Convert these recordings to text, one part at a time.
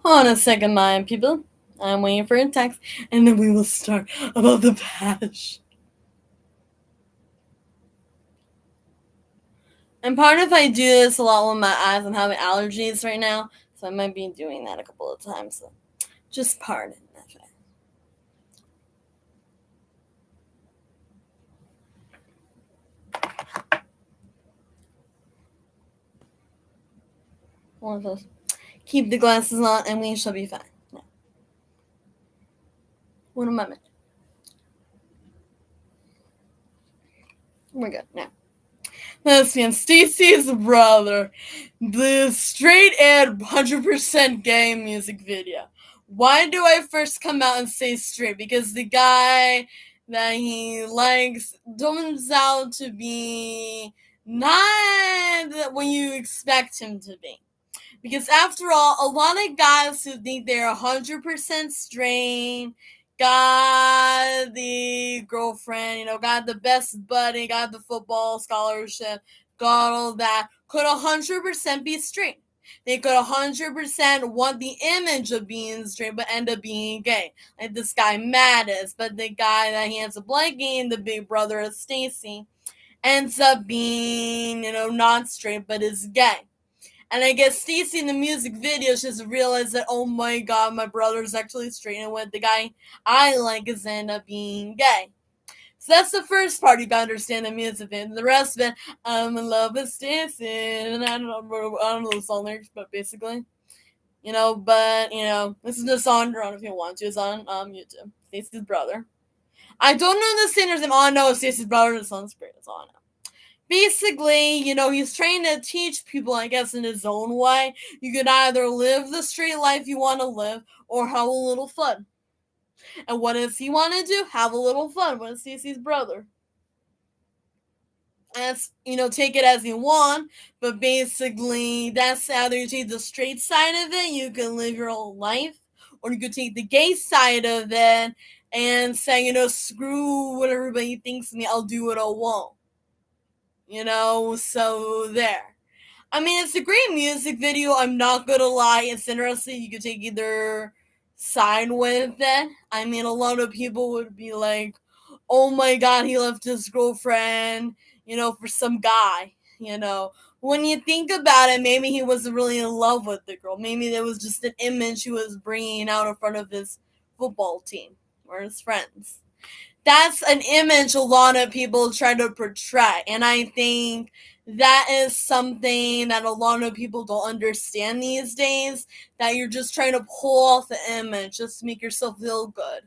Hold on a second, my people. I'm waiting for a text, and then we will start about the patch. And part of I do this a lot with my eyes. I'm having allergies right now, so I might be doing that a couple of times. So just pardon it. One of those. Keep the glasses on, and we shall be fine. No. What am I meant? We're good now. Lesbian Stacy's brother, the straight ed 100% gay music video. Why do I first come out and say straight? Because the guy that he likes turns out to be not what you expect him to be. Because after all, a lot of guys who think they're 100% straight, got the girlfriend, got the best buddy, got the football scholarship, got all that, could 100% be straight. They could 100% want the image of being straight, but end up being gay. Like this guy Mattis, but the guy that he ends up liking, the big brother of Stacy, ends up being, not straight, but is gay. And I guess Stacy in the music video just realized that, oh my god, my brother's actually straight, and what the guy I like is end up being gay. So that's the first part you gotta understand the music video. The rest of it, I'm in love with Stacy, and I don't know the song lyrics, but basically, this is the song. I don't know if you want to. It's on YouTube. Stacy's brother. I don't know the singer's name. All I know is Stacy's brother. The song's great. That's all I know. Basically, he's trying to teach people, I guess, in his own way. You could either live the straight life you want to live or have a little fun. And what does he want to do? Have a little fun. What is Stacey's brother? That's, take it as you want, but basically, that's either you take the straight side of it, you can live your own life, or you could take the gay side of it and say, screw what everybody thinks of me, I'll do what I want. So there. I mean, it's a great music video. I'm not gonna lie. It's interesting. You could take either side with it. I mean, a lot of people would be like, oh my god, he left his girlfriend, for some guy, When you think about it, maybe he wasn't really in love with the girl. Maybe there was just an image he was bringing out in front of his football team or his friends. That's an image a lot of people try to portray. And I think that is something that a lot of people don't understand these days, that you're just trying to pull off the image just to make yourself feel good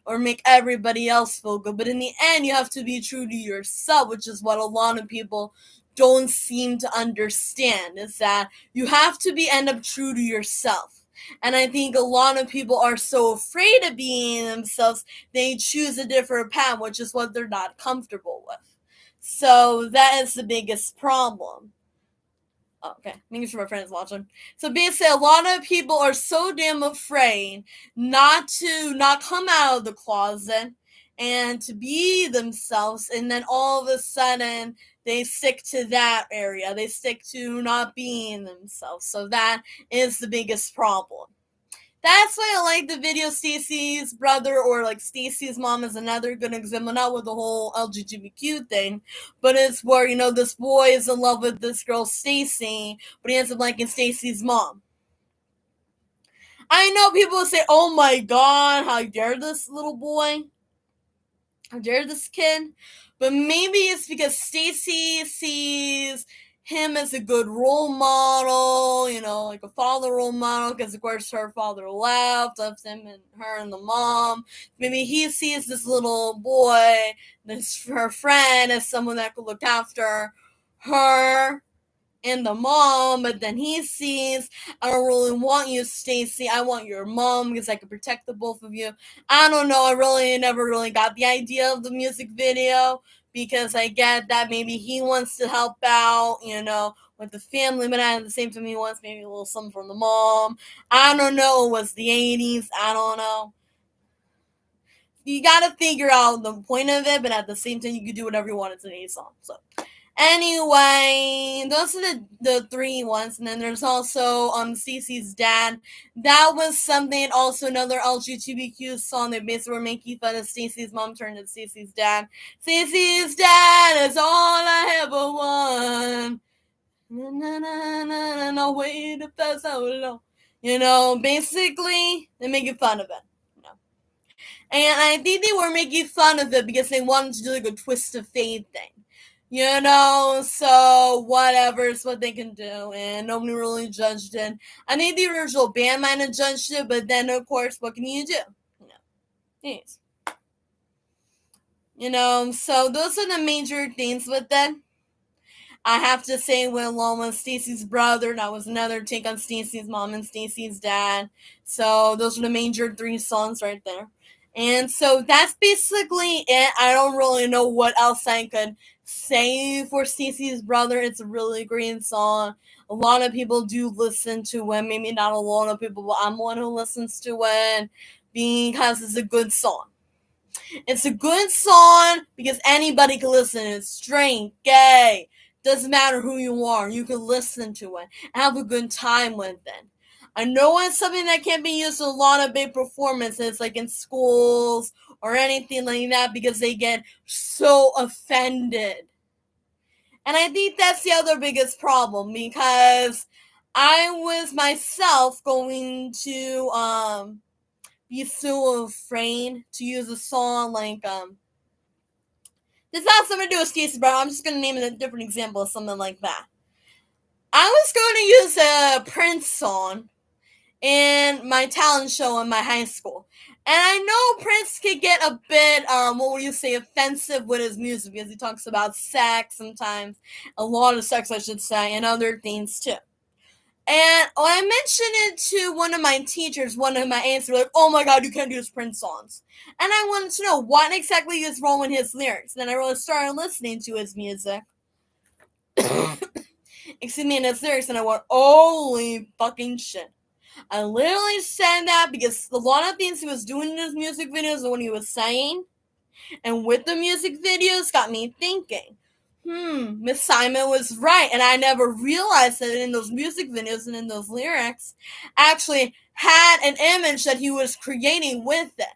or make everybody else feel good. But in the end, you have to be true to yourself, which is what a lot of people don't seem to understand, is that you have to end up true to yourself. And I think a lot of people are so afraid of being themselves, they choose a different path, which is what they're not comfortable with. So that is the biggest problem. Okay, making sure my friend is watching. So basically, a lot of people are so damn afraid not to not come out of the closet and to be themselves, and then all of a sudden they stick to that area. They stick to not being themselves. So that is the biggest problem. That's why I like the video. Stacy's brother, or like Stacy's mom, is another good example, not with the whole LGBTQ thing, but it's where, this boy is in love with this girl, Stacy, but he ends up liking Stacy's mom. I know people will say, oh my god, how dare this little boy? How dare this kid? But maybe it's because Stacy sees him as a good role model, like a father role model, because of course her father left him and her and the mom. Maybe he sees this little boy, her friend, as someone that could look after her and the mom, but then he sees, I don't really want you, Stacy. I want your mom because I can protect the both of you. I don't know. I really never really got the idea of the music video, because I get that maybe he wants to help out, with the family, but at the same time he wants maybe a little something from the mom. I don't know. It was the 80s. I don't know. You gotta figure out the point of it, but at the same time you can do whatever you want. It's an 80s song. So Anyway, those are the three ones, and then there's also Stacy's dad. That was something, also another LGBTQ song. They basically were making fun of Stacy's mom turned to Stacy's dad. Stacy's dad is all I ever want. Na na na na na, wait if that's how long. Basically they're making fun of it. And I think they were making fun of it because they wanted to do like a twist of fate thing. So whatever is what they can do, and nobody really judged it. I think the original band might have judged it, but then of course, what can you do? Yes. So those are the major things with it. I have to say, along with Stacy's brother, that was another take on Stacy's mom and Stacy's dad. So those are the major three songs right there. And so that's basically it. I don't really know what else I could say for Stacy's brother. It's a really great song. A lot of people do listen to it. Maybe not a lot of people, but I'm one who listens to it because it's a good song. It's a good song because anybody can listen. It's straight, gay, doesn't matter who you are. You can listen to it and have a good time with it. I know it's something that can't be used in a lot of big performances, like in schools or anything like that, because they get so offended. And I think that's the other biggest problem, because I was myself going to be so afraid to use a song like this has something to do with Stacy, but I'm just going to name it a different example of something like that. I was going to use a Prince song in my talent show in my high school. And I know Prince could get a bit, what would you say, offensive with his music, because he talks about sex sometimes, a lot of sex, I should say, and other things too. And when I mentioned it to one of my teachers, one of my aunts were like, "Oh my god, you can't use Prince songs." And I wanted to know what exactly is wrong with his lyrics. Then I really started listening to his music. Excuse me, and his lyrics, and I went, "Holy fucking shit." I literally said that because a lot of things he was doing in his music videos and what he was saying, and with the music videos, got me thinking, Miss Simon was right, and I never realized that in those music videos and in those lyrics actually had an image that he was creating with it.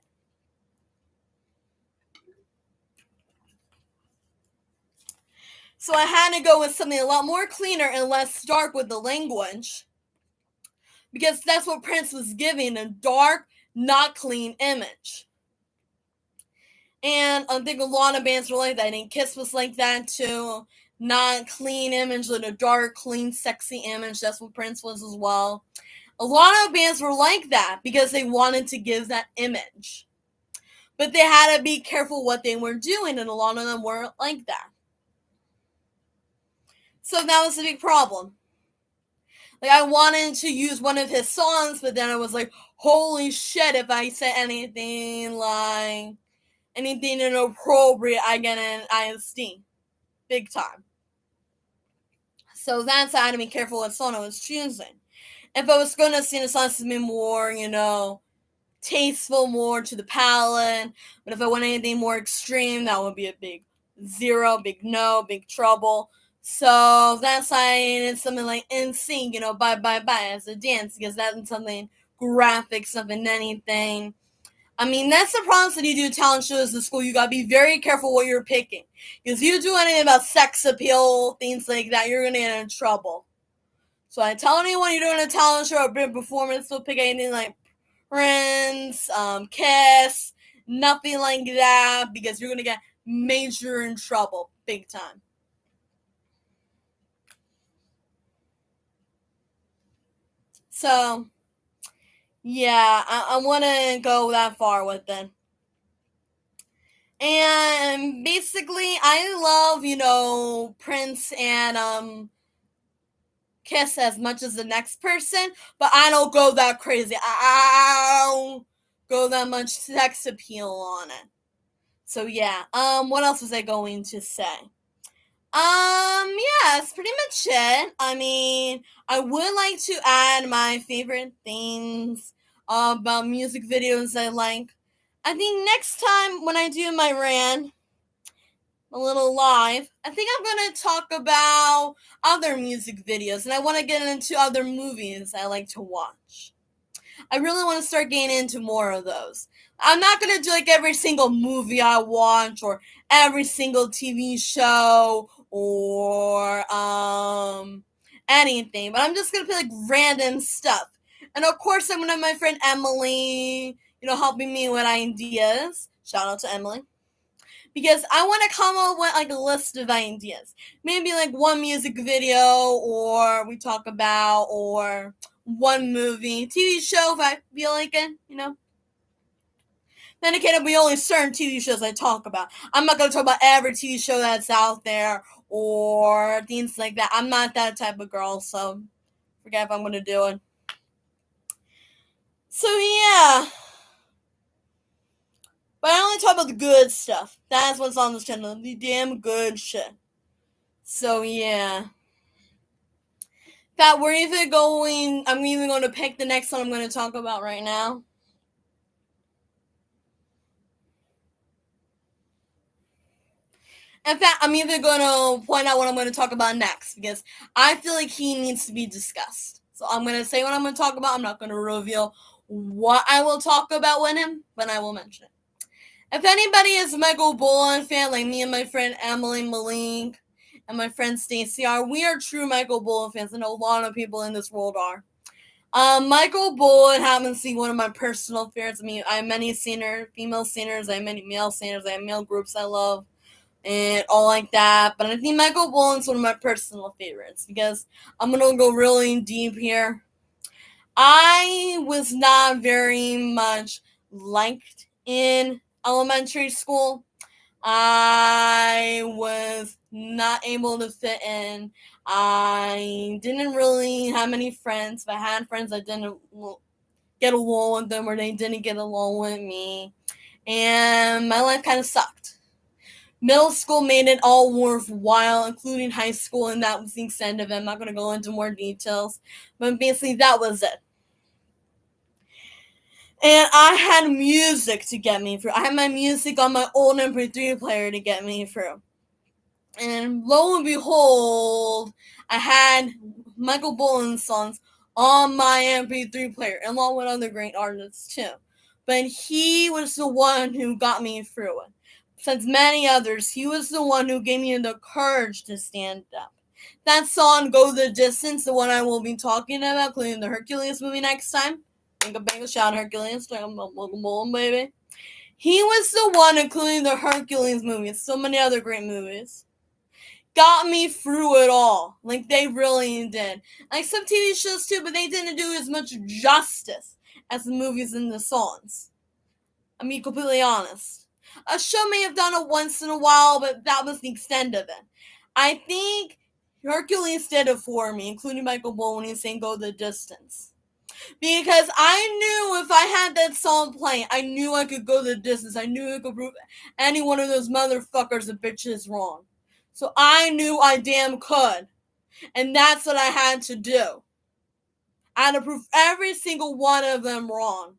So I had to go with something a lot more cleaner and less dark with the language, because that's what Prince was giving, a dark, not clean image. And I think a lot of bands were like that. And Kiss was like that too. Not clean image, but a dark, clean, sexy image. That's what Prince was as well. A lot of bands were like that because they wanted to give that image. But they had to be careful what they were doing, and a lot of them weren't like that. So that was a big problem. Like, I wanted to use one of his songs, but then I was like, holy shit, if I said anything inappropriate, I get an ISD. Big time. So that's how I had to be careful what song I was choosing. If I was going to sing a song to be more, tasteful, more to the palate, but if I want anything more extreme, that would be a big zero, big no, big trouble. So that's why I needed something like NSYNC, bye bye bye as a dance, because that's something graphic, something anything. I mean, that's the problem when you do talent shows in school. You gotta be very careful what you're picking. Because if you do anything about sex appeal, things like that, you're gonna get in trouble. So I tell anyone you're doing a talent show or a big performance, don't pick anything like Prince, Kiss, nothing like that, because you're gonna get major in trouble, big time. So, yeah, I want to go that far with it. And basically, I love, Prince and Kiss as much as the next person, but I don't go that crazy. I don't go that much sex appeal on it. So yeah, what else was I going to say? Yeah, that's pretty much it. I mean, I would like to add my favorite things about music videos I like. I think next time when I do my rant, a little live, I think I'm going to talk about other music videos, and I want to get into other movies I like to watch. I really want to start getting into more of those. I'm not going to do like every single movie I watch or every single TV show or anything, but I'm just going to pick like random stuff. And of course, I'm going to have my friend Emily, helping me with ideas. Shout out to Emily. Because I want to come up with like a list of ideas. Maybe like one music video or we talk about or one movie, TV show if I feel like it. Then again, it'll be only certain TV shows I talk about. I'm not going to talk about every TV show that's out there or things like that. I'm not that type of girl, so forget if I'm going to do it. So yeah. But I only talk about the good stuff. That's what's on this channel. The damn good shit. So yeah. That I'm even going to pick the next one I'm going to talk about right now. In fact, I'm even going to point out what I'm going to talk about next because I feel like he needs to be discussed. So I'm going to say what I'm going to talk about. I'm not going to reveal what I will talk about with him, but I will mention it. If anybody is a Michael Bolton fan, like me and my friend Emily Malik and my friend Stacy we are true Michael Bolton fans, and a lot of people in this world are. Michael Bolton happens to be one of my personal favorites. I mean, I have many female singers, I have many male singers, I have male groups I love, and all like that. But I think Michael Bolton's one of my personal favorites because I'm gonna go really deep here. I was not very much liked in elementary school. I was not able to fit in. I didn't really have many friends. If I had friends, I didn't get along with them or they didn't get along with me. And my life kind of sucked. Middle school made it all worthwhile, including high school, and that was the extent of it. I'm not going to go into more details, but basically that was it. And I had music to get me through. I had my music on my old MP3 player to get me through. And lo and behold, I had Michael Bolton songs on my MP3 player, along with other great artists too. But he was the one who got me through it. Since many others, he was the one who gave me the courage to stand up. That song, Go the Distance, the one I will be talking about, including the Hercules movie next time. Bang a shout Hercules, baby. He was the one, including the Hercules movie, and so many other great movies, got me through it all. Like, they really did. Like, some TV shows too, but they didn't do as much justice as the movies and the songs. I mean, completely honest. A show may have done it once in a while, but that was the extent of it. I think Hercules did it for me, including Michael Bolton when he's saying Go the Distance. Because I knew if I had that song playing, I knew I could go the distance. I knew I could prove any one of those motherfuckers a bitch is wrong. So I knew I damn could. And that's what I had to do. I had to prove every single one of them wrong.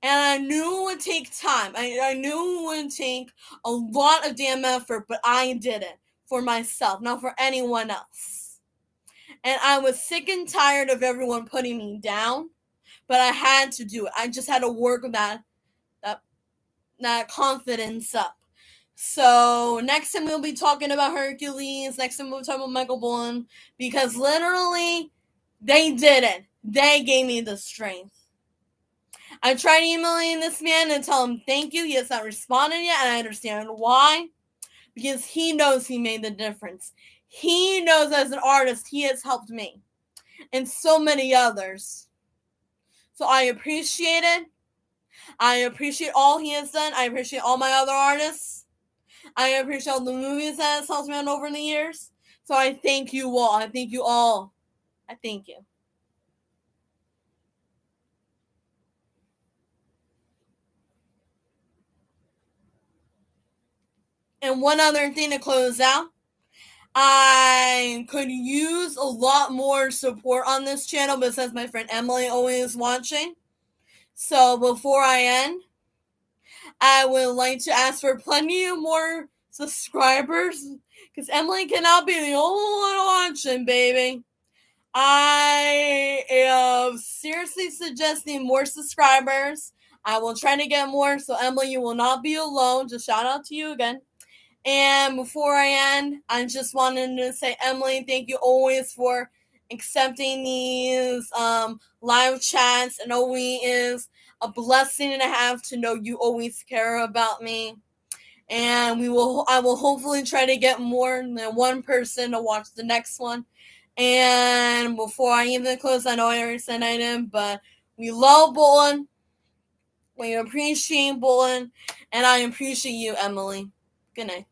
And I knew it would take time. I knew it would take a lot of damn effort, but I did it for myself, not for anyone else. And I was sick and tired of everyone putting me down, but I had to do it. I just had to work that confidence up. So next time we'll be talking about Hercules. Next time we'll be talking about Michael Bolton, because literally they did it. They gave me the strength. I tried emailing this man and tell him thank you. He has not responded yet, and I understand why. Because he knows he made the difference. He knows as an artist he has helped me and so many others. So I appreciate it. I appreciate all he has done. I appreciate all my other artists. I appreciate all the movies that has helped me out over the years. So I thank you all. I thank you all. I thank you. And one other thing to close out. I could use a lot more support on this channel, but since my friend Emily always watching. So before I end, I would like to ask for plenty more subscribers, because Emily cannot be the only one watching, baby. I am seriously suggesting more subscribers. I will try to get more, so Emily, you will not be alone. Just shout out to you again. And before I end, I just wanted to say, Emily, thank you always for accepting these live chats, and always is a blessing and a half to know you always care about me. And I will hopefully try to get more than one person to watch the next one. And before I even close, I know I already said I didn't, but we love Bolin. We appreciate Bolin, and I appreciate you, Emily. Good night.